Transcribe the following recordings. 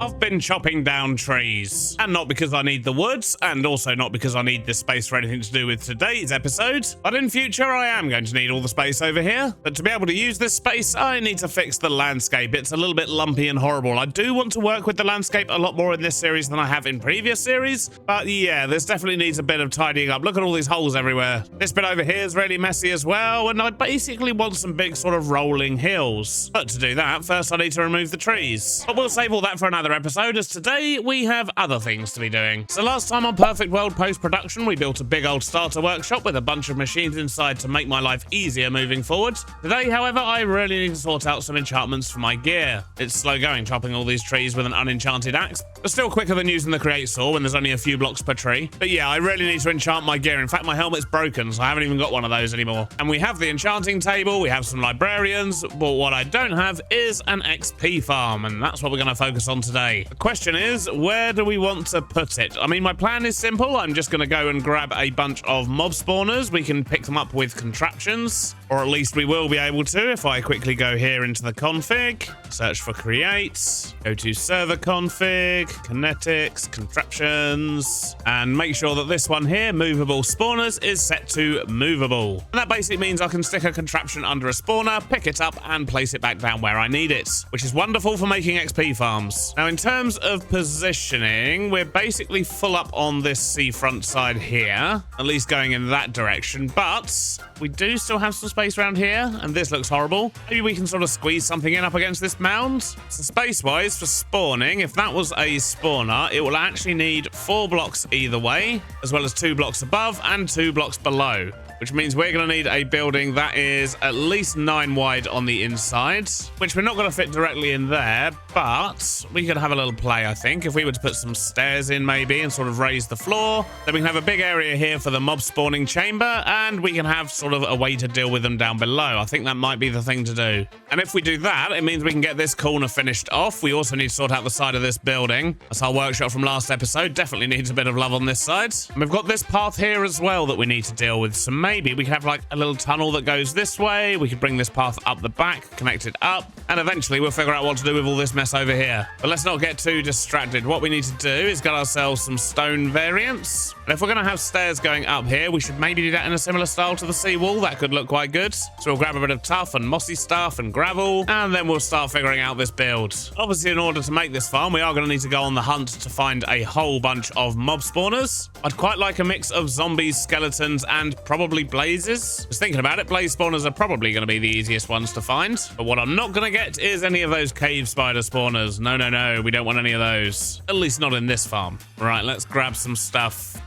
I've been chopping down trees. And not because I need the woods, and also not because I need this space for anything to do with today's episode. But in future, I am going to need all the space over here. But to be able to use this space, I need to fix the landscape. It's a little bit lumpy and horrible. I do want to work with the landscape a lot more in this series than I have in previous series. But yeah, this definitely needs a bit of tidying up. Look at all these holes everywhere. This bit over here is really messy as well. And I basically want some big sort of rolling hills. But to do that, first I need to remove the trees. But we'll save all that for another episode, as today we have other things to be doing. So last time on Perfect World post-production, we built a big old starter workshop with a bunch of machines inside to make my life easier moving forward. Today, however, I really need to sort out some enchantments for my gear. It's slow going chopping all these trees with an unenchanted axe, but still quicker than using the create saw when there's only a few blocks per tree. But yeah, I really need to enchant my gear. In fact, my helmet's broken, so I haven't even got one of those anymore. And we have the enchanting table, we have some librarians, but what I don't have is an XP farm, and that's what we're going to focus on today. The question is, where do we want to put it? I mean, my plan is simple. I'm just going to go and grab a bunch of mob spawners. We can pick them up with contraptions, or at least we will be able to if I quickly go here into the config, search for create, go to server config, kinetics, contraptions, and make sure that this one here, movable spawners, is set to movable. And that basically means I can stick a contraption under a spawner, pick it up, and place it back down where I need it, which is wonderful for making XP farms. Now, in terms of positioning, we're basically full up on this seafront side here, at least going in that direction, but we do still have some space around here, and this looks horrible. Maybe we can sort of squeeze something in up against this mound. So space-wise, for spawning, if that was a spawner, it will actually need 4 blocks either way, as well as 2 blocks above and 2 blocks below, which means we're going to need a building that is at least 9 wide on the inside, which we're not going to fit directly in there, but we could have a little play, I think. If we were to put some stairs in maybe and sort of raise the floor, then we can have a big area here for the mob spawning chamber, and we can have sort of a way to deal with them down below. I think that might be the thing to do. And if we do that, it means we can get this corner finished off. We also need to sort out the side of this building. That's our workshop from last episode. Definitely needs a bit of love on this side. And we've got this path here as well that we need to deal with. So maybe we could have like a little tunnel that goes this way. We could bring this path up the back, connect it up, and eventually we'll figure out what to do with all this mess over here. But let's not get too distracted. What we need to do is get ourselves some stone variants. And if we're going to have stairs going up here, we should maybe do that in a similar style to the seawall. That could look quite good. So we'll grab a bit of tough and mossy stuff and gravel, and then we'll start figuring out this build. Obviously, in order to make this farm, we are going to need to go on the hunt to find a whole bunch of mob spawners. I'd quite like a mix of zombies, skeletons, and probably blazes. Just thinking about it, blaze spawners are probably going to be the easiest ones to find. But what I'm not going to get is any of those cave spider spawners. No, no, no. We don't want any of those. At least not in this farm. Right, let's grab some stuff.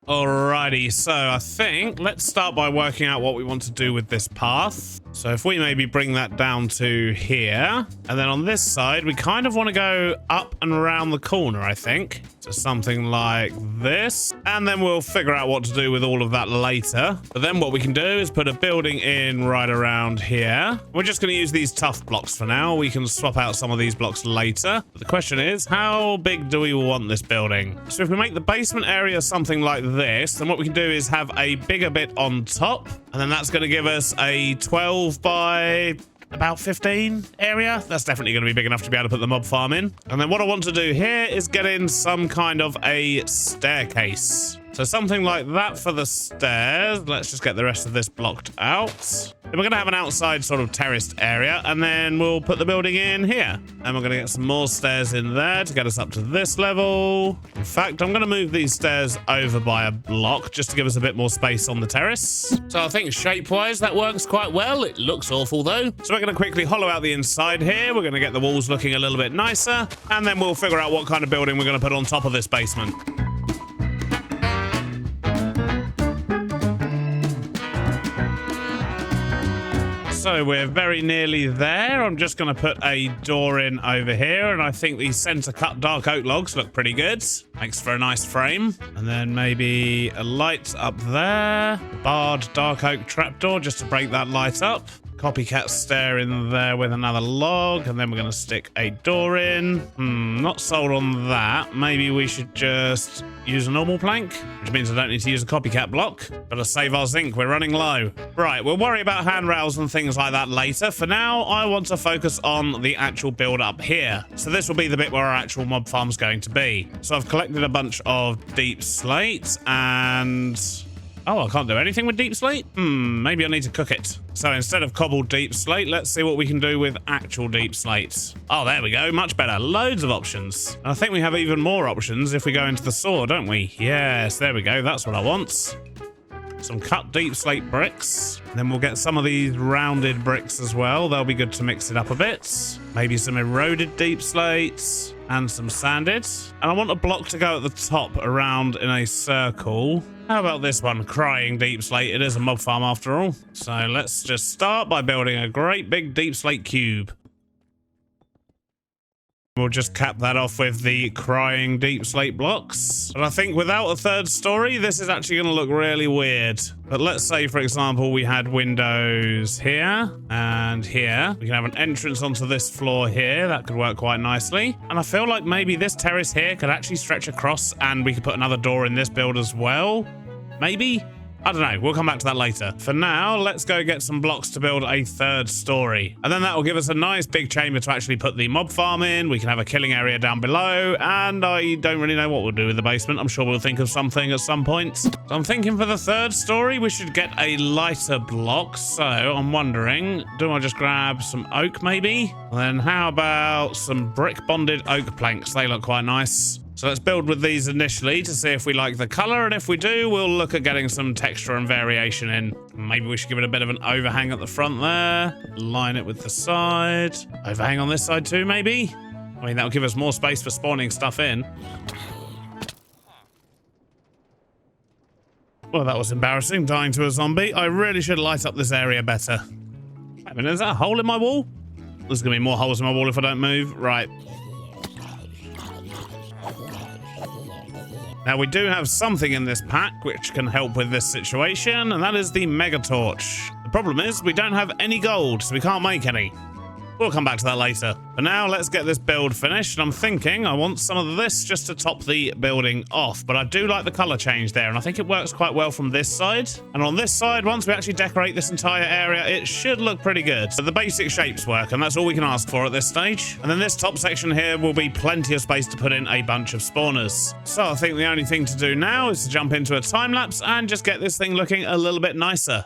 Alrighty, so I think let's start by working out what we want to do with this path. So if we maybe bring that down to here, and then on this side, we kind of want to go up and around the corner, I think. So something like this, and then we'll figure out what to do with all of that later. But then what we can do is put a building in right around here. We're just going to use these tough blocks for now. We can swap out some of these blocks later. But the question is, how big do we want this building? So if we make the basement area something like this, then what we can do is have a bigger bit on top, and then that's going to give us a 12 by about 15 area. That's definitely going to be big enough to be able to put the mob farm in. And then what I want to do here is get in some kind of a staircase. So something like that for the stairs. Let's just get the rest of this blocked out. Then we're going to have an outside sort of terraced area, and then we'll put the building in here. And we're going to get some more stairs in there to get us up to this level. In fact, I'm going to move these stairs over by a block just to give us a bit more space on the terrace. So I think shape-wise that works quite well. It looks awful though. So we're going to quickly hollow out the inside here. We're going to get the walls looking a little bit nicer, and then we'll figure out what kind of building we're going to put on top of this basement. So we're very nearly there. I'm just going to put a door in over here, and I think these center cut dark oak logs look pretty good. Makes for a nice frame. And then maybe a light up there. Barred dark oak trapdoor just to break that light up. Copycat stair in there with another log, and then we're going to stick a door in. Not sold on that. Maybe we should just use a normal plank, which means I don't need to use a copycat block. Gotta save our zinc, we're running low. Right, we'll worry about handrails and things like that later. For now, I want to focus on the actual build up here. So this will be the bit where our actual mob farm's going to be. So I've collected a bunch of deep slate and... oh, I can't do anything with deep slate? Maybe I need to cook it. So instead of cobbled deep slate, let's see what we can do with actual deep slate. Oh, there we go. Much better. Loads of options. And I think we have even more options if we go into the saw, don't we? Yes, there we go. That's what I want. Some cut deep slate bricks. Then we'll get some of these rounded bricks as well. They'll be good to mix it up a bit. Maybe some eroded deep slates and some sanded. And I want a block to go at the top around in a circle. How about this one? Crying deep slate. It is a mob farm after all. So let's just start by building a great big deep slate cube. We'll just cap that off with the crying deep slate blocks. And I think without a third story, this is actually going to look really weird. But let's say, for example, we had windows here and here. We can have an entrance onto this floor here. That could work quite nicely. And I feel like maybe this terrace here could actually stretch across and we could put another door in this build as well. Maybe? I don't know. We'll come back to that later. For now, let's go get some blocks to build a third story. And then that will give us a nice big chamber to actually put the mob farm in. We can have a killing area down below. And I don't really know what we'll do with the basement. I'm sure we'll think of something at some point. So I'm thinking for the third story, we should get a lighter block. So I'm wondering, do I just grab some oak maybe? And then how about some brick bonded oak planks? They look quite nice. So let's build with these initially to see if we like the color, and if we do, we'll look at getting some texture and variation in. Maybe we should give it a bit of an overhang at the front there, line it with the side, overhang on this side too maybe. I mean, that'll give us more space for spawning stuff in. Well, that was embarrassing, dying to a zombie. I really should light up this area better. I mean, is that a hole in my wall? There's gonna be more holes in my wall if I don't move. Right. Now, we do have something in this pack which can help with this situation, and that is the mega torch. The problem is we don't have any gold, so we can't make any. We'll come back to that later. For now, let's get this build finished. And I'm thinking I want some of this just to top the building off. But I do like the color change there, and I think it works quite well from this side. And on this side, once we actually decorate this entire area, it should look pretty good. So the basic shapes work, and that's all we can ask for at this stage. And then this top section here will be plenty of space to put in a bunch of spawners. So I think the only thing to do now is to jump into a time lapse and just get this thing looking a little bit nicer.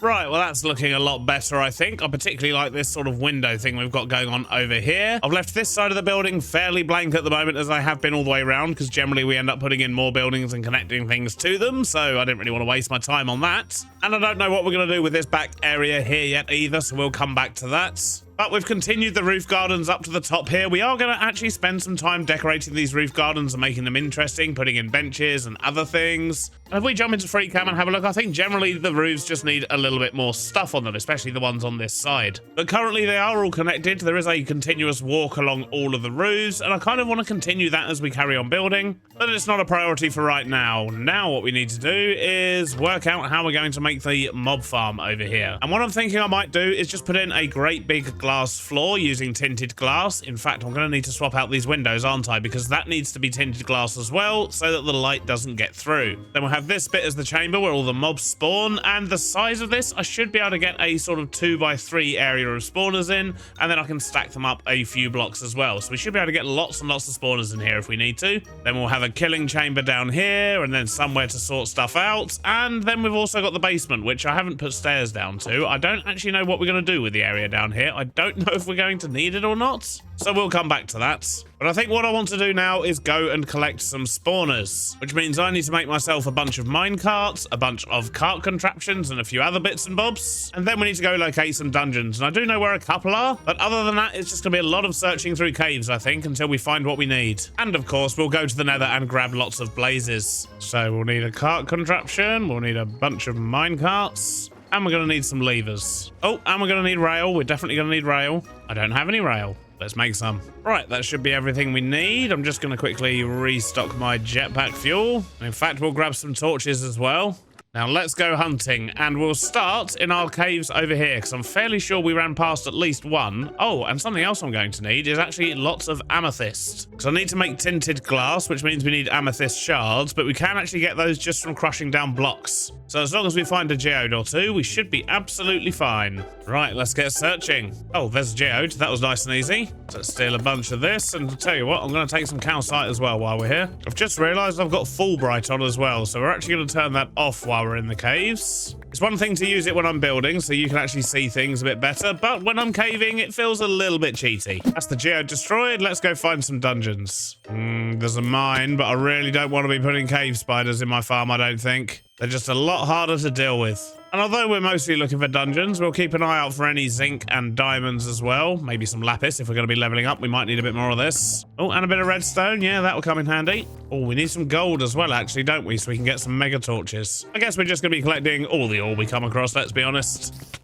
Right, well, that's looking a lot better, I think. I particularly like this sort of window thing we've got going on over here. I've left this side of the building fairly blank at the moment, as I have been all the way around, because generally we end up putting in more buildings and connecting things to them, so I didn't really want to waste my time on that. And I don't know what we're going to do with this back area here yet either, so we'll come back to that. But we've continued the roof gardens up to the top here. We are going to actually spend some time decorating these roof gardens and making them interesting, putting in benches and other things. And if we jump into free cam and have a look, I think generally the roofs just need a little bit more stuff on them, especially the ones on this side. But currently they are all connected. There is a continuous walk along all of the roofs, and I kind of want to continue that as we carry on building, but it's not a priority for right now. Now what we need to do is work out how we're going to make the mob farm over here. And what I'm thinking I might do is just put in a great big glass floor using tinted glass. In fact, I'm going to need to swap out these windows, aren't I? Because that needs to be tinted glass as well, so that the light doesn't get through. Then we'll have this bit as the chamber where all the mobs spawn, and the size of this, I should be able to get a sort of 2x3 area of spawners in, and then I can stack them up a few blocks as well. So we should be able to get lots and lots of spawners in here if we need to. Then we'll have a killing chamber down here, and then somewhere to sort stuff out. And then we've also got the basement, which I haven't put stairs down to. I don't actually know what we're going to do with the area down here. I don't know if we're going to need it or not. So we'll come back to that. But I think what I want to do now is go and collect some spawners, which means I need to make myself a bunch of mine carts, a bunch of cart contraptions, and a few other bits and bobs. And then we need to go locate some dungeons. And I do know where a couple are, but other than that, it's just going to be a lot of searching through caves, I think, until we find what we need. And of course, we'll go to the nether and grab lots of blazes. So we'll need a cart contraption, we'll need a bunch of mine carts, and we're going to need some levers. Oh, and we're going to need rail. We're definitely going to need rail. I don't have any rail. Let's make some. Right, that should be everything we need. I'm just going to quickly restock my jetpack fuel. In fact, we'll grab some torches as well. Now let's go hunting, and we'll start in our caves over here, because I'm fairly sure we ran past at least one. Oh, and something else I'm going to need is actually lots of amethyst, because I need to make tinted glass, which means we need amethyst shards, but we can actually get those just from crushing down blocks. So as long as we find a geode or two, we should be absolutely fine. Right, let's get searching. Oh, there's a geode. That was nice and easy. So let's steal a bunch of this, and to tell you what, I'm going to take some calcite as well while we're here. I've just realised I've got Fulbright on as well, so we're actually going to turn that off while we're in the caves. It's one thing to use it when I'm building, so you can actually see things a bit better, but when I'm caving, it feels a little bit cheaty. That's the geode destroyed. Let's go find some dungeons. There's a mine, but I really don't want to be putting cave spiders in my farm, I don't think. They're just a lot harder to deal with. And although we're mostly looking for dungeons, we'll keep an eye out for any zinc and diamonds as well. Maybe some lapis if we're going to be leveling up. We might need a bit more of this. Oh, and a bit of redstone. Yeah, that will come in handy. Oh, we need some gold as well, actually, don't we? So we can get some mega torches. I guess we're just going to be collecting all the ore we come across, let's be honest.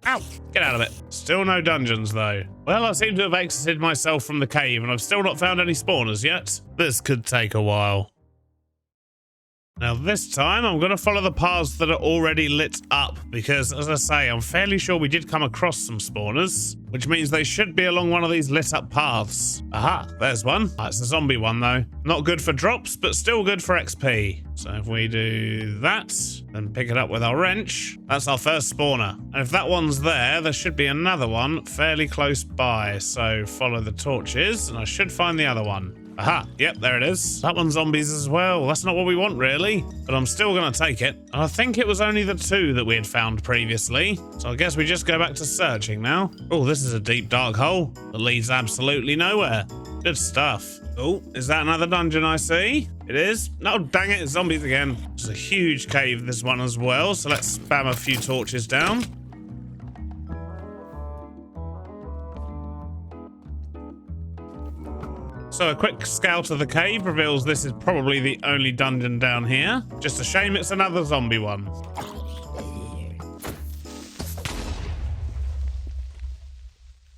Ow! Get out of it. Still no dungeons, though. Well, I seem to have exited myself from the cave, and I've still not found any spawners yet. This could take a while. Now this time I'm going to follow the paths that are already lit up because, as I say, I'm fairly sure we did come across some spawners, which means they should be along one of these lit up paths. Aha, there's one. Oh, it's a zombie one though. Not good for drops, but still good for XP. So if we do that and pick it up with our wrench, that's our first spawner. And if that one's there, there should be another one fairly close by. So follow the torches and I should find the other one. Aha, yep, there it is. That one's zombies as well. That's not what we want, really. But I'm still going to take it. And I think it was only the two that we had found previously. So I guess we just go back to searching now. Oh, this is a deep, dark hole that leads absolutely nowhere. Good stuff. Oh, is that another dungeon I see? It is. No, dang it, it's zombies again. It's a huge cave, this one as well. So let's spam a few torches down. So a quick scout of the cave reveals this is probably the only dungeon down here. Just a shame it's another zombie one.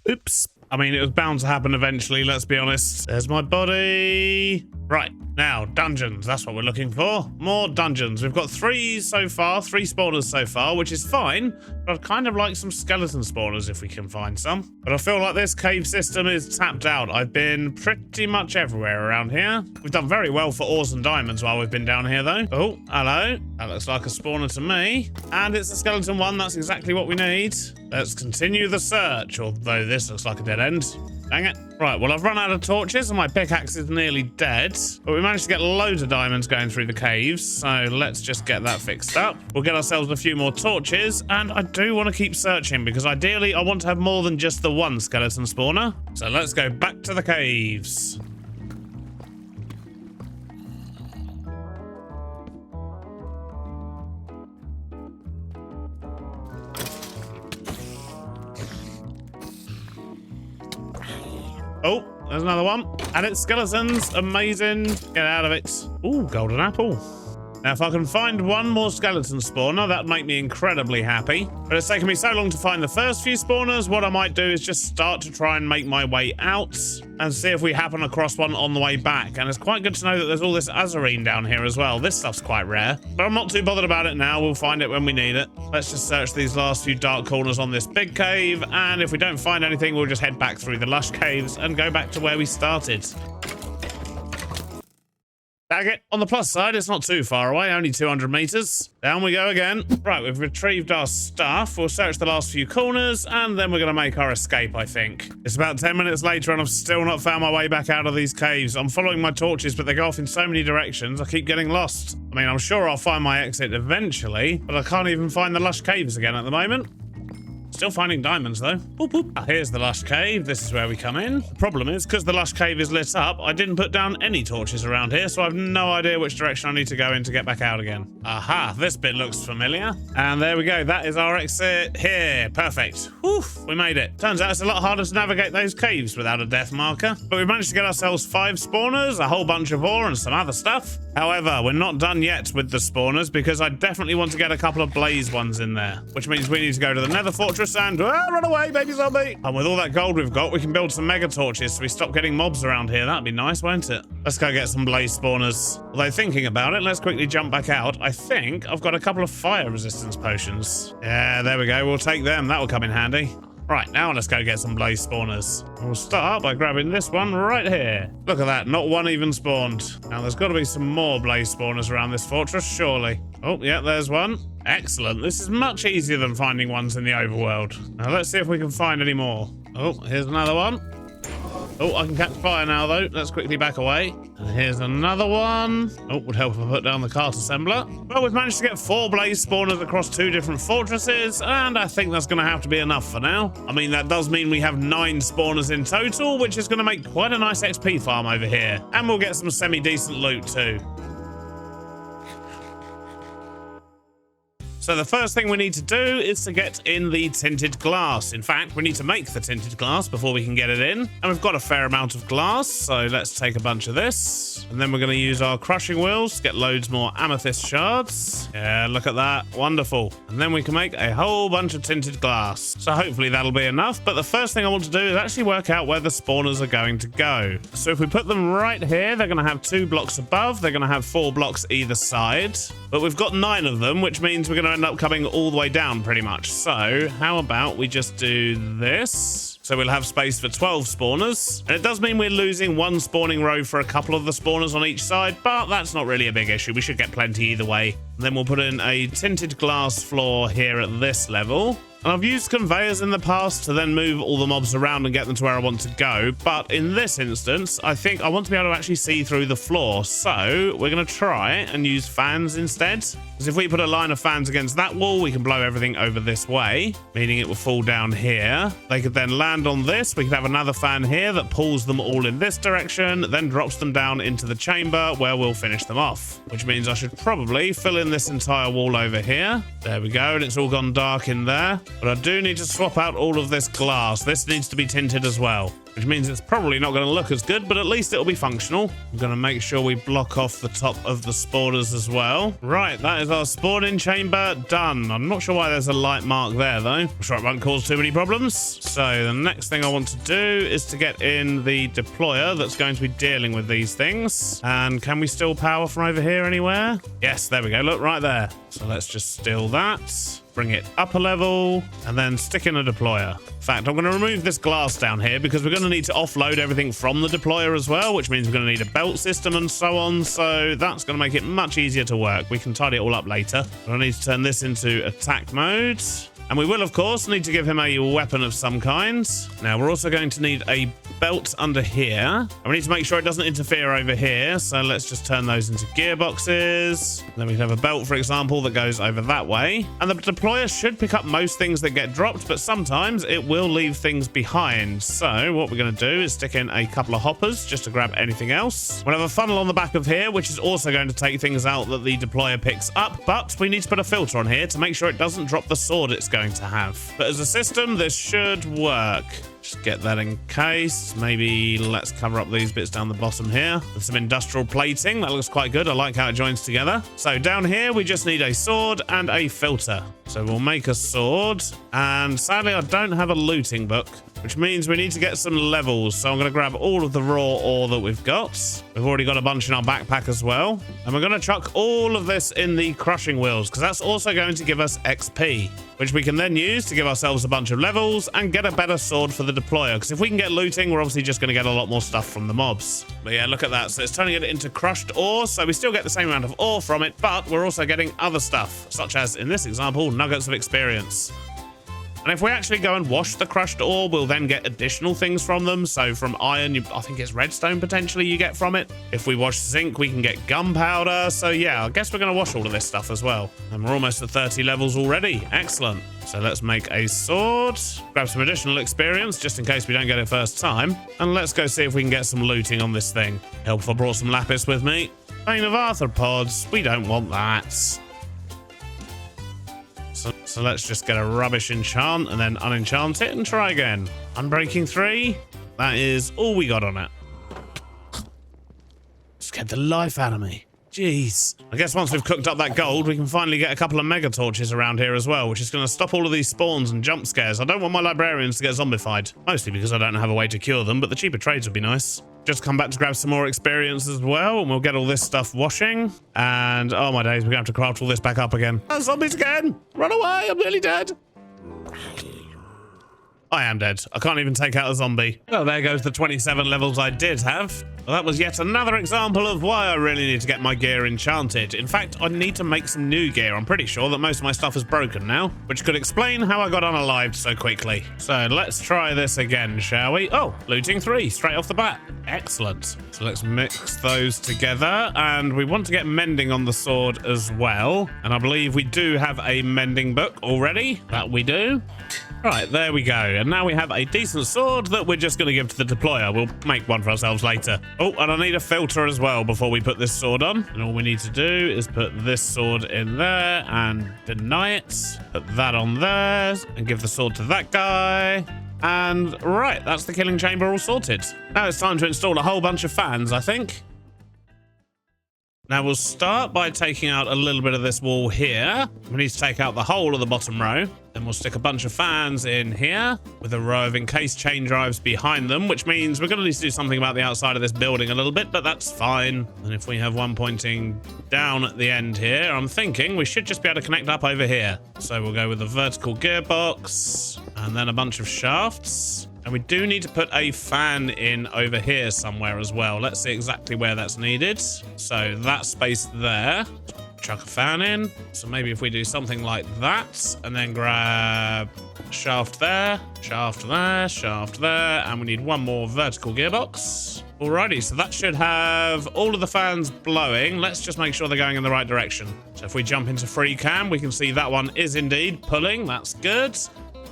Oops. I mean, it was bound to happen eventually, let's be honest. There's my body. Right, now, dungeons. That's what we're looking for. More dungeons. We've got three spawners so far, which is fine. But I'd kind of like some skeleton spawners if we can find some. But I feel like this cave system is tapped out. I've been pretty much everywhere around here. We've done very well for ores and diamonds while we've been down here, though. Oh, hello. That looks like a spawner to me. And it's a skeleton one. That's exactly what we need. Let's continue the search, although this looks like a dead end. Dang it. Right, well, I've run out of torches and my pickaxe is nearly dead. But we managed to get loads of diamonds going through the caves, so let's just get that fixed up. We'll get ourselves a few more torches, and I do want to keep searching because ideally I want to have more than just the one skeleton spawner. So let's go back to the caves. Oh, there's another one. And it's skeletons. Amazing. Get out of it. Ooh, golden apple. Now, if I can find one more skeleton spawner, that'd make me incredibly happy. But it's taken me so long to find the first few spawners, what I might do is just start to try and make my way out and see if we happen across one on the way back. And it's quite good to know that there's all this azurine down here as well. This stuff's quite rare, but I'm not too bothered about it now. We'll find it when we need it. Let's just search these last few dark corners on this big cave. And if we don't find anything, we'll just head back through the lush caves and go back to where we started. Dang it. On the plus side, it's not too far away, only 200 meters. Down we go again. Right, we've retrieved our stuff. We'll search the last few corners, and then we're going to make our escape, I think. It's about 10 minutes later, and I've still not found my way back out of these caves. I'm following my torches, but they go off in so many directions, I keep getting lost. I mean, I'm sure I'll find my exit eventually, but I can't even find the lush caves again at the moment. Still finding diamonds, though. Boop, boop. Ah, here's the lush cave. This is where we come in. The problem is, because the lush cave is lit up, I didn't put down any torches around here, so I have no idea which direction I need to go in to get back out again. Aha, this bit looks familiar. And there we go. That is our exit here. Perfect. Whew, we made it. Turns out it's a lot harder to navigate those caves without a death marker. But we managed to get ourselves 5 spawners, a whole bunch of ore, and some other stuff. However, we're not done yet with the spawners because I definitely want to get a couple of blaze ones in there, which means we need to go to the nether fortress and run away, baby zombie. And with all that gold we've got, we can build some mega torches so we stop getting mobs around here. That'd be nice, won't it? Let's go get some blaze spawners. Although thinking about it, let's quickly jump back out. I think I've got a couple of fire resistance potions. Yeah, there we go. We'll take them. That will come in handy. Right, now let's go get some blaze spawners. We'll start by grabbing this one right here. Look at that, not one even spawned. Now there's got to be some more blaze spawners around this fortress, surely. Oh, yeah, there's one. Excellent. This is much easier than finding ones in the overworld. Now let's see if we can find any more. Oh, here's another one. Oh, I can catch fire now, though. Let's quickly back away. And here's another one. Oh, would help if I put down the cart assembler. Well, we've managed to get 4 blaze spawners across 2 different fortresses, and I think that's going to have to be enough for now. I mean, that does mean we have 9 spawners in total, which is going to make quite a nice XP farm over here. And we'll get some semi-decent loot, too. So the first thing we need to do is to get in the tinted glass. In fact, we need to make the tinted glass before we can get it in. And we've got a fair amount of glass, so let's take a bunch of this. And then we're going to use our crushing wheels to get loads more amethyst shards. Yeah, look at that. Wonderful. And then we can make a whole bunch of tinted glass. So hopefully that'll be enough. But the first thing I want to do is actually work out where the spawners are going to go. So if we put them right here, they're going to have 2 blocks above. They're going to have 4 blocks either side. But we've got 9 of them, which means we're going to end up coming all the way down pretty much. So how about we just do this? So we'll have space for 12 spawners. And it does mean we're losing 1 spawning row for a couple of the spawners on each side, but that's not really a big issue. We should get plenty either way. And then we'll put in a tinted glass floor here at this level. And I've used conveyors in the past to then move all the mobs around and get them to where I want to go. But in this instance, I think I want to be able to actually see through the floor. So we're going to try and use fans instead. Because if we put a line of fans against that wall, we can blow everything over this way, meaning it will fall down here. They could then land on this. We could have another fan here that pulls them all in this direction, then drops them down into the chamber where we'll finish them off. Which means I should probably fill in this entire wall over here. There we go. And it's all gone dark in there. But I do need to swap out all of this glass. This needs to be tinted as well, which means it's probably not going to look as good, but at least it'll be functional. I'm going to make sure we block off the top of the spawners as well. Right, that is our spawning chamber done. I'm not sure why there's a light mark there, though. I'm sure it won't cause too many problems. So the next thing I want to do is to get in the deployer that's going to be dealing with these things. And can we still power from over here anywhere? Yes, there we go. Look, right there. So let's just steal that. Bring it up a level, and then stick in a deployer. In fact, I'm going to remove this glass down here because we're going to need to offload everything from the deployer as well, which means we're going to need a belt system and so on. So that's going to make it much easier to work. We can tidy it all up later. But I need to turn this into attack mode. And we will, of course, need to give him a weapon of some kind. Now, we're also going to need a belt under here. And we need to make sure it doesn't interfere over here. So let's just turn those into gearboxes. Then we can have a belt, for example, that goes over that way. And the deployer should pick up most things that get dropped, but sometimes it will leave things behind. So what we're going to do is stick in a couple of hoppers just to grab anything else. We'll have a funnel on the back of here, which is also going to take things out that the deployer picks up. But we need to put a filter on here to make sure it doesn't drop the sword it's going to have. But as a system, this should work. Just get that encased. Maybe let's cover up these bits down the bottom here with some industrial plating. That looks quite good. I like how it joins together. So down here, we just need a sword and a filter. So we'll make a sword. And sadly, I don't have a looting book, which means we need to get some levels. So I'm going to grab all of the raw ore that we've got. We've already got a bunch in our backpack as well. And we're going to chuck all of this in the crushing wheels, because that's also going to give us XP, which we can then use to give ourselves a bunch of levels and get a better sword for the deployer. Because if we can get looting, we're obviously just going to get a lot more stuff from the mobs. But yeah, look at that. So it's turning it into crushed ore. So we still get the same amount of ore from it, but we're also getting other stuff, such as, in this example, nuggets of experience. And if we actually go and wash the crushed ore, we'll then get additional things from them. So from iron, I think it's redstone potentially you get from it. If we wash zinc, we can get gunpowder. So yeah, I guess we're going to wash all of this stuff as well. And we're almost at 30 levels already. Excellent. So let's make a sword, grab some additional experience just in case we don't get it first time. And let's go see if we can get some looting on this thing. Help if I brought some lapis with me. Vein of arthropods, we don't want that. So let's just get a rubbish enchant and then unenchant it and try again. Unbreaking 3, that is all we got on it. Scared the life out of me. Jeez. I guess once we've cooked up that gold, we can finally get a couple of mega torches around here as well, which is going to stop all of these spawns and jump scares. I don't want my librarians to get zombified, mostly because I don't have a way to cure them, but the cheaper trades would be nice. Just come back to grab some more experience as well, and we'll get all this stuff washing. And, oh my days, we're going to have to craft all this back up again. Oh, zombies again! Run away, I'm nearly dead. I am dead. I can't even take out a zombie. Well, there goes the 27 levels I did have. Well, that was yet another example of why I really need to get my gear enchanted. In fact, I need to make some new gear. I'm pretty sure that most of my stuff is broken now, which could explain how I got unalived so quickly. So let's try this again, shall we? Oh, looting 3 straight off the bat. Excellent. So let's mix those together, and we want to get mending on the sword as well. And I believe we do have a mending book already. That we do. Right, there we go. And now we have a decent sword that we're just going to give to the deployer. We'll make one for ourselves later. Oh, and I need a filter as well before we put this sword on. And all we need to do is put this sword in there and deny it. Put that on there and give the sword to that guy. And right, that's the killing chamber all sorted. Now it's time to install a whole bunch of fans, I think. Now we'll start by taking out a little bit of this wall here. We need to take out the whole of the bottom row. Then we'll stick a bunch of fans in here with a row of encased chain drives behind them, which means we're going to need to do something about the outside of this building a little bit, but that's fine. And if we have one pointing down at the end here, I'm thinking we should just be able to connect up over here. So we'll go with a vertical gearbox and then a bunch of shafts. And we do need to put a fan in over here somewhere as well. Let's see exactly where that's needed. So that space there. Chuck a fan in. So maybe if we do something like that and then grab shaft there, shaft there, shaft there, and we need one more vertical gearbox. Alrighty, so that should have all of the fans blowing. Let's just make sure they're going in the right direction. So if we jump into free cam, we can see that one is indeed pulling. That's good.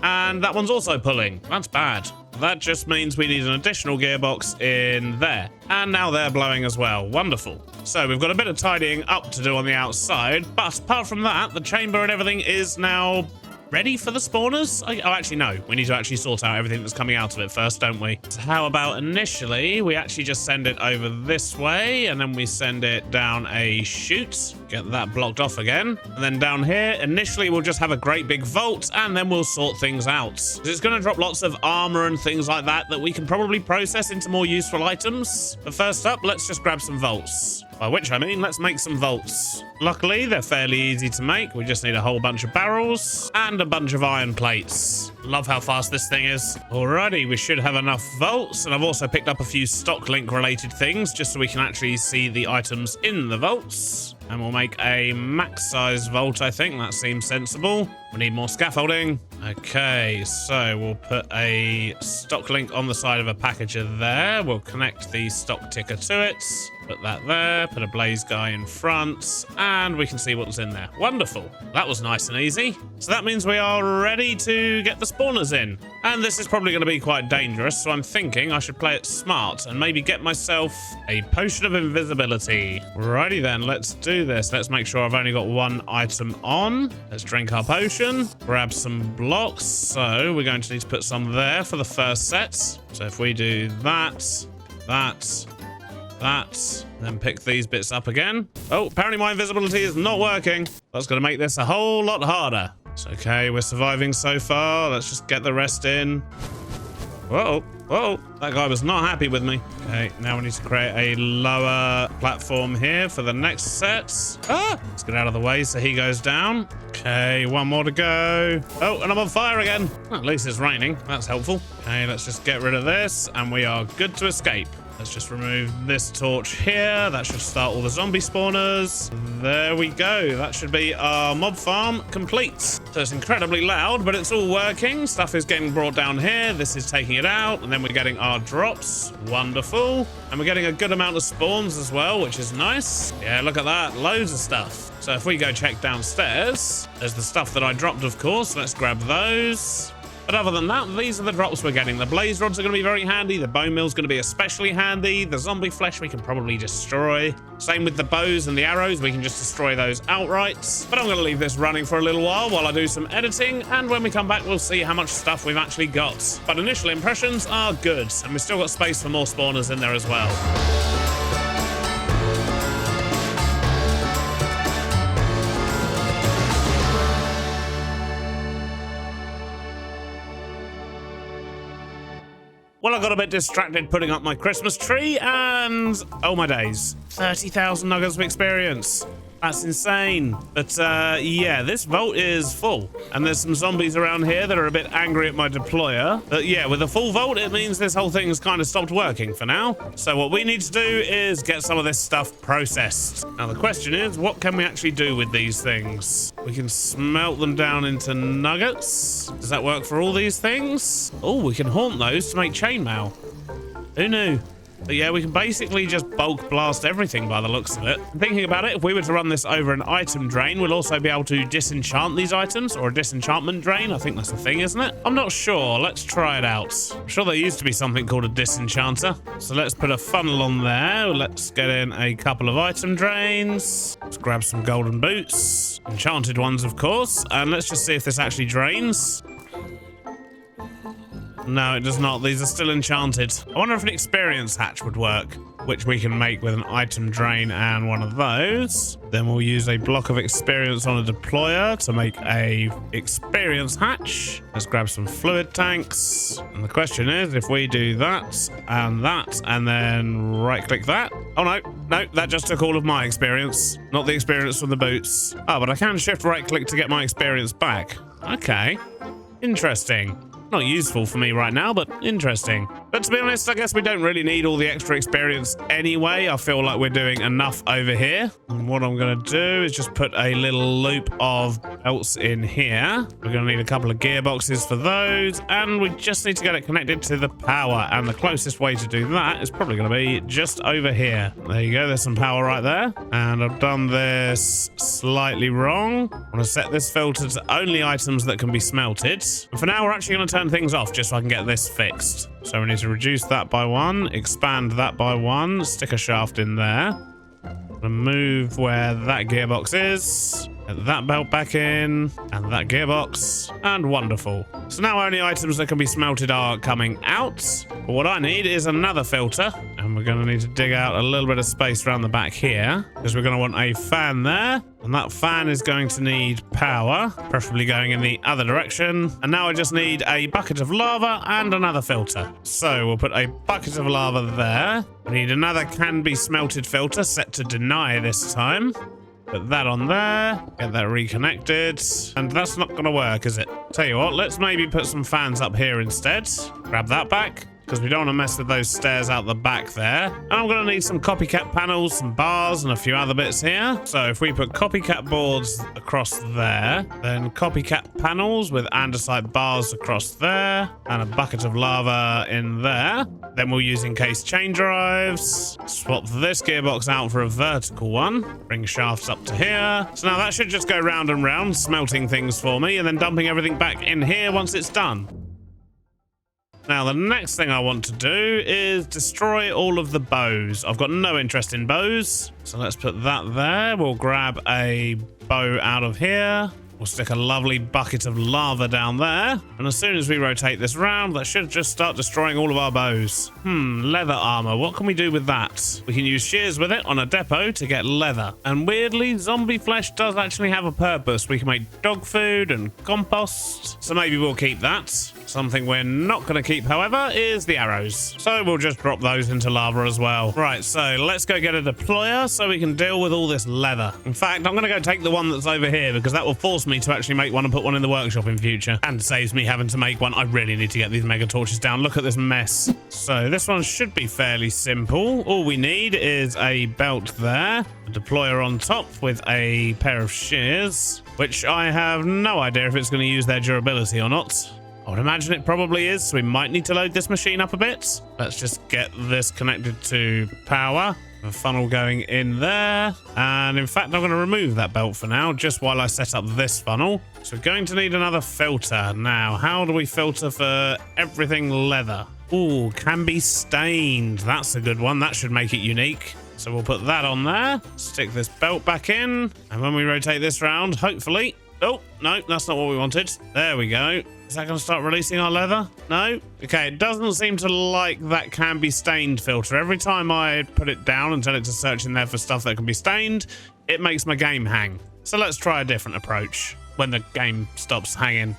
And that one's also pulling. That's bad. That just means we need an additional gearbox in there. And now they're blowing as well. Wonderful. So we've got a bit of tidying up to do on the outside. But apart from that, the chamber and everything is now ready for the spawners? Oh, actually, no. We need to actually sort out everything that's coming out of it first, don't we? So how about initially, we actually just send it over this way, and then we send it down a chute. Get that blocked off again. And then down here, initially, we'll just have a great big vault, and then we'll sort things out. It's going to drop lots of armor and things like that we can probably process into more useful items. But first up, let's just grab some vaults. By which I mean, let's make some vaults. Luckily, they're fairly easy to make. We just need a whole bunch of barrels and a bunch of iron plates. Love how fast this thing is. Alrighty, we should have enough vaults. And I've also picked up a few stock link related things just so we can actually see the items in the vaults. And we'll make a max size vault, I think. That seems sensible. We need more scaffolding. Okay, so we'll put a stock link on the side of a packager there. We'll connect the stock ticker to it. Put that there, put a blaze guy in front, and we can see what's in there. Wonderful. That was nice and easy. So that means we are ready to get the spawners in. And this is probably going to be quite dangerous, so I'm thinking I should play it smart and maybe get myself a potion of invisibility. Righty then, let's do this. Let's make sure I've only got one item on. Let's drink our potion, grab some blocks. So we're going to need to put some there for the first set. So if we do that, then pick these bits up again. Oh, apparently my invisibility is not working. That's going to make this a whole lot harder. It's okay, we're surviving so far. Let's just get the rest in. Whoa, whoa, that guy was not happy with me. Okay, now we need to create a lower platform here for the next set. Ah, let's get out of the way so he goes down. Okay, one more to go. Oh, and I'm on fire again. Well, at least it's raining. That's helpful. Okay, let's just get rid of this and we are good to escape. Let's just remove this torch here. That should start all the zombie spawners. There we go. That should be our mob farm complete. So it's incredibly loud, but it's all working. Stuff is getting brought down here. This is taking it out, and then we're getting our drops. Wonderful. And we're getting a good amount of spawns as well, which is nice. Yeah, look at that. Loads of stuff. So if we go check downstairs, there's the stuff that I dropped, of course. Let's grab those. But other than that, these are the drops we're getting. The blaze rods are going to be very handy. The bone mill's going to be especially handy. The zombie flesh we can probably destroy. Same with the bows and the arrows. We can just destroy those outright. But I'm going to leave this running for a little while I do some editing. And when we come back, we'll see how much stuff we've actually got. But initial impressions are good. And we've still got space for more spawners in there as well. Well, I got a bit distracted putting up my Christmas tree and, oh my days, 30,000 nuggets of experience. That's insane. But yeah, this vault is full. And there's some zombies around here that are a bit angry at my deployer. But yeah, with a full vault, it means this whole thing's kind of stopped working for now. So what we need to do is get some of this stuff processed. Now the question is, what can we actually do with these things? We can smelt them down into nuggets. Does that work for all these things? Oh, we can haunt those to make chainmail. Who knew? But yeah, we can basically just bulk blast everything by the looks of it. Thinking about it, if we were to run this over an item drain, we'll also be able to disenchant these items, or a disenchantment drain. I think that's a thing, isn't it? I'm not sure. Let's try it out. I'm sure there used to be something called a disenchanter. So let's put a funnel on there. Let's get in a couple of item drains. Let's grab some golden boots. Enchanted ones, of course. And let's just see if this actually drains. No, it does not. These are still enchanted. I wonder if an experience hatch would work, which we can make with an item drain and one of those. Then we'll use a block of experience on a deployer to make a experience hatch. Let's grab some fluid tanks. And the question is, if we do that, and then right-click that. Oh, no, that just took all of my experience, not the experience from the boots. Oh, but I can shift right-click to get my experience back. Okay, interesting. Not useful for me right now, but interesting. But to be honest, I guess we don't really need all the extra experience anyway. I feel like we're doing enough over here. And what I'm going to do is just put a little loop of belts in here. We're going to need a couple of gearboxes for those. And we just need to get it connected to the power. And the closest way to do that is probably going to be just over here. There you go. There's some power right there. And I've done this slightly wrong. I'm going to set this filter to only items that can be smelted. And for now, we're actually going to turn things off just so I can get this fixed. So we need to reduce that by 1, expand that by 1, stick a shaft in there, remove where that gearbox is, get that belt back in, and that gearbox, and wonderful. So now only items that can be smelted are coming out. But what I need is another filter, and we're going to need to dig out a little bit of space around the back here, because we're going to want a fan there, and that fan is going to need power, preferably going in the other direction. And now I just need a bucket of lava and another filter. So we'll put a bucket of lava there. We need another can be smelted filter set to deny this time. Put that on there, get that reconnected, and that's not going to work, is it? Tell you what, let's maybe put some fans up here instead. Grab that back, because we don't want to mess with those stairs out the back there. And I'm going to need some copycat panels, some bars, and a few other bits here. So if we put copycat boards across there, then copycat panels with andesite bars across there, and a bucket of lava in there. Then we'll use encased chain drives, swap this gearbox out for a vertical one, bring shafts up to here. So now that should just go round and round, smelting things for me, and then dumping everything back in here once it's done. Now, the next thing I want to do is destroy all of the bows. I've got no interest in bows, so let's put that there. We'll grab a bow out of here. We'll stick a lovely bucket of lava down there. And as soon as we rotate this round, that should just start destroying all of our bows. Leather armor. What can we do with that? We can use shears with it on a depot to get leather. And weirdly, zombie flesh does actually have a purpose. We can make dog food and compost. So maybe we'll keep that. Something we're not going to keep, however, is the arrows. So we'll just drop those into lava as well. Right, so let's go get a deployer so we can deal with all this leather. In fact, I'm going to go take the one that's over here because that will force me to actually make one and put one in the workshop in future. And saves me having to make one. I really need to get these mega torches down. Look at this mess. So this one should be fairly simple. All we need is a belt there, a deployer on top with a pair of shears, which I have no idea if it's going to use their durability or not. I would imagine it probably is, so we might need to load this machine up a bit. Let's just get this connected to power. A funnel going in there. And in fact, I'm going to remove that belt for now, just while I set up this funnel. So we're going to need another filter. Now, how do we filter for everything leather? Ooh, can be stained. That's a good one. That should make it unique. So we'll put that on there. Stick this belt back in. And when we rotate this round, hopefully... Oh, no, that's not what we wanted. There we go. Is that going to start releasing our leather? No? Okay, it doesn't seem to like that can be stained filter. Every time I put it down and tell it to search in there for stuff that can be stained, it makes my game hang. So let's try a different approach when the game stops hanging.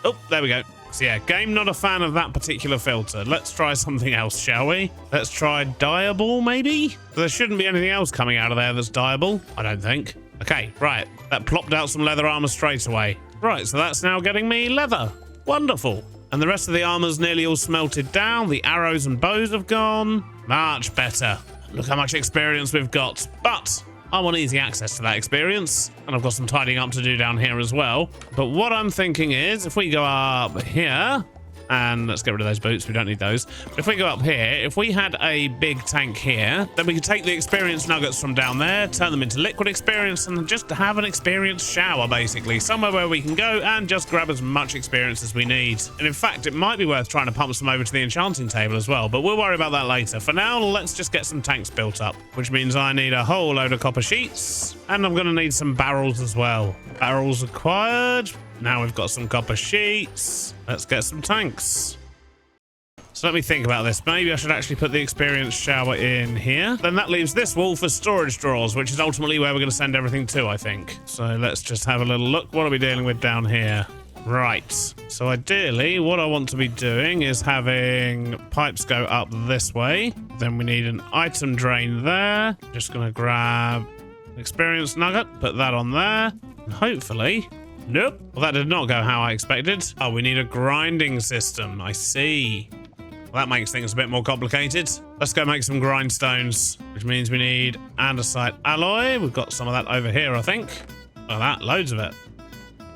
Oh, there we go. So yeah, game not a fan of that particular filter. Let's try something else, shall we? Let's try dyeable, maybe? There shouldn't be anything else coming out of there that's dyeable, I don't think. Okay, right. That plopped out some leather armor straight away. Right, so that's now getting me leather. Wonderful. And the rest of the armor's nearly all smelted down. The arrows and bows have gone. Much better. Look how much experience we've got. But I want easy access to that experience. And I've got some tidying up to do down here as well. But what I'm thinking is, if we go up here... And let's get rid of those boots. We don't need those. But if we go up here, if we had a big tank here, then we could take the experience nuggets from down there, turn them into liquid experience, and just have an experience shower, basically. Somewhere where we can go and just grab as much experience as we need. And in fact, it might be worth trying to pump some over to the enchanting table as well, but we'll worry about that later. For now, let's just get some tanks built up, which means I need a whole load of copper sheets, and I'm going to need some barrels as well. Barrels acquired. Now we've got some copper sheets. Let's get some tanks. So let me think about this. Maybe I should actually put the experience shower in here. Then that leaves this wall for storage drawers, which is ultimately where we're going to send everything to, I think. So let's just have a little look. What are we dealing with down here? Right. So ideally, what I want to be doing is having pipes go up this way. Then we need an item drain there. Just going to grab an experience nugget, put that on there. And hopefully... Nope. Well, that did not go how I expected. Oh, we need a grinding system. I see. Well, that makes things a bit more complicated. Let's go make some grindstones, which means we need andesite alloy. We've got some of that over here, I think. Look at that. Loads of it.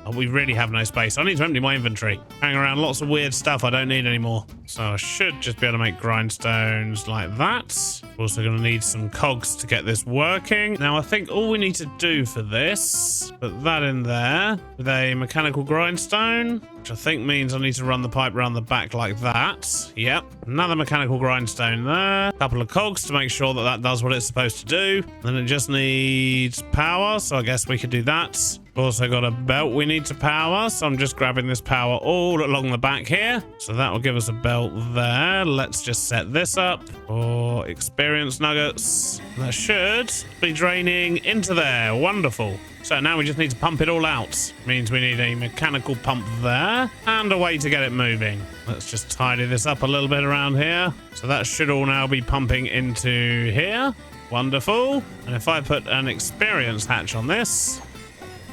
Oh, we really have no space. I need to empty my inventory. Hang around lots of weird stuff I don't need anymore. So I should just be able to make grindstones like that. Also going to need some cogs to get this working. Now, I think all we need to do for this, put that in there with a mechanical grindstone, which I think means I need to run the pipe around the back like that. Yep. Another mechanical grindstone there. A couple of cogs to make sure that that does what it's supposed to do. Then it just needs power, so I guess we could do that. Also got a belt we need to power, so I'm just grabbing this power all along the back here. So that will give us a belt there. Let's just set this up for experience nuggets. That should be draining into there. Wonderful. So now we just need to pump it all out. Means we need a mechanical pump there and a way to get it moving. Let's just tidy this up a little bit around here. So that should all now be pumping into here. Wonderful. And if I put an experience hatch on this,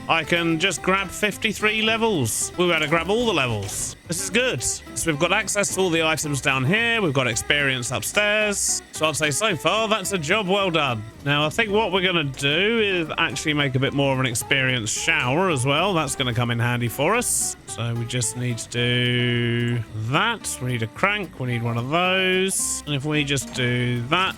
I can just grab 53 levels. We're able to grab all the levels. This is good. So we've got access to all the items down here. We've got experience upstairs. So I'd say so far, that's a job well done. Now, I think what we're going to do is actually make a bit more of an experience shower as well. That's going to come in handy for us. So we just need to do that. We need a crank. We need one of those. And if we just do that,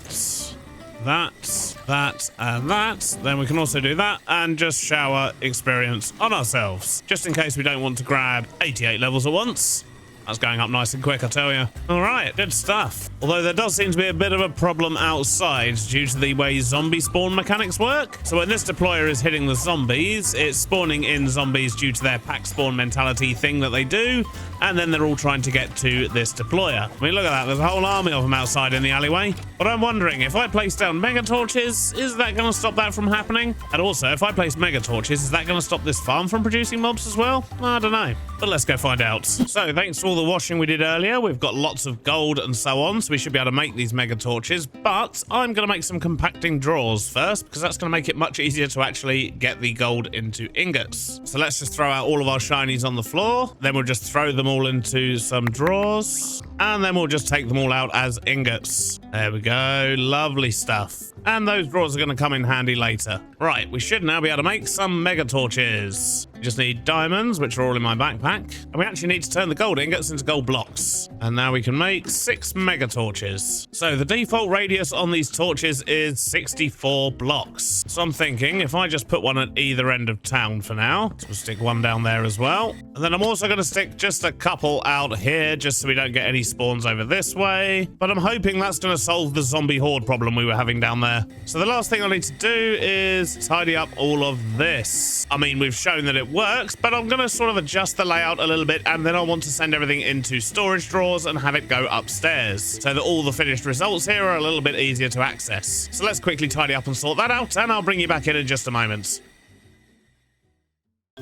and that, then we can also do that and just shower experience on ourselves, just in case we don't want to grab 88 levels at once. That's going up nice and quick, I tell you. All right, good stuff. Although there does seem to be a bit of a problem outside due to the way zombie spawn mechanics work. So when this deployer is hitting the zombies, it's spawning in zombies due to their pack spawn mentality thing that they do, and then they're all trying to get to this deployer. I mean, look at that, there's a whole army of them outside in the alleyway. But I'm wondering, if I place down mega torches, is that going to stop that from happening? And also, if I place mega torches, is that going to stop this farm from producing mobs as well? I don't know, but let's go find out. So thanks to all the washing we did earlier, we've got lots of gold and so on, so we should be able to make these mega torches. But I'm going to make some compacting drawers first, because that's going to make it much easier to actually get the gold into ingots. So let's just throw out all of our shinies on the floor, then we'll just throw them all into some drawers, and then we'll just take them all out as ingots. There we go, lovely stuff. And those drawers are going to come in handy later. Right, we should now be able to make some mega torches. We just need diamonds, which are all in my backpack. And we actually need to turn the gold ingots into gold blocks. And now we can make 6 mega torches. So the default radius on these torches is 64 blocks. So I'm thinking if I just put one at either end of town for now, so we'll stick one down there as well. And then I'm also going to stick just a couple out here, just so we don't get any spawns over this way. But I'm hoping that's going to solve the zombie horde problem we were having down there. So the last thing I need to do is tidy up all of this. I mean, we've shown that it works, but I'm going to sort of adjust the layout a little bit, and then I want to send everything into storage drawers and have it go upstairs so that all the finished results here are a little bit easier to access. So let's quickly tidy up and sort that out, and I'll bring you back in just a moment.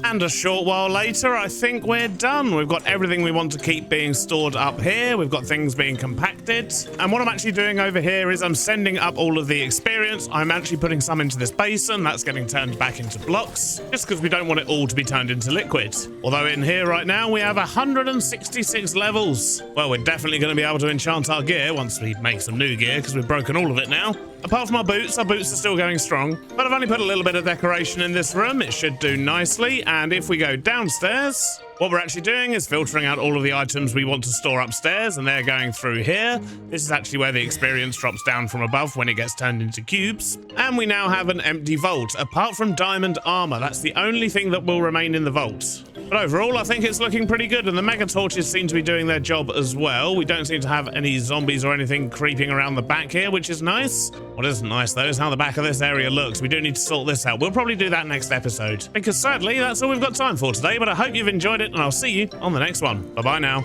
And a short while later, I think we're done. We've got everything we want to keep being stored up here. We've got things being compacted. And what I'm actually doing over here is I'm sending up all of the experience. I'm actually putting some into this basin. That's getting turned back into blocks, just because we don't want it all to be turned into liquid. Although in here right now, we have 166 levels. Well, we're definitely going to be able to enchant our gear once we make some new gear, because we've broken all of it now. Apart from our boots are still going strong, but I've only put a little bit of decoration in this room. It should do nicely. And if we go downstairs, what we're actually doing is filtering out all of the items we want to store upstairs, and they're going through here. This is actually where the experience drops down from above when it gets turned into cubes. And we now have an empty vault, apart from diamond armor. That's the only thing that will remain in the vault. But overall, I think it's looking pretty good, and the mega torches seem to be doing their job as well. We don't seem to have any zombies or anything creeping around the back here, which is nice. What isn't nice, though, is how the back of this area looks. We do need to sort this out. We'll probably do that next episode, because sadly, that's all we've got time for today, but I hope you've enjoyed it, and I'll see you on the next one. Bye-bye now.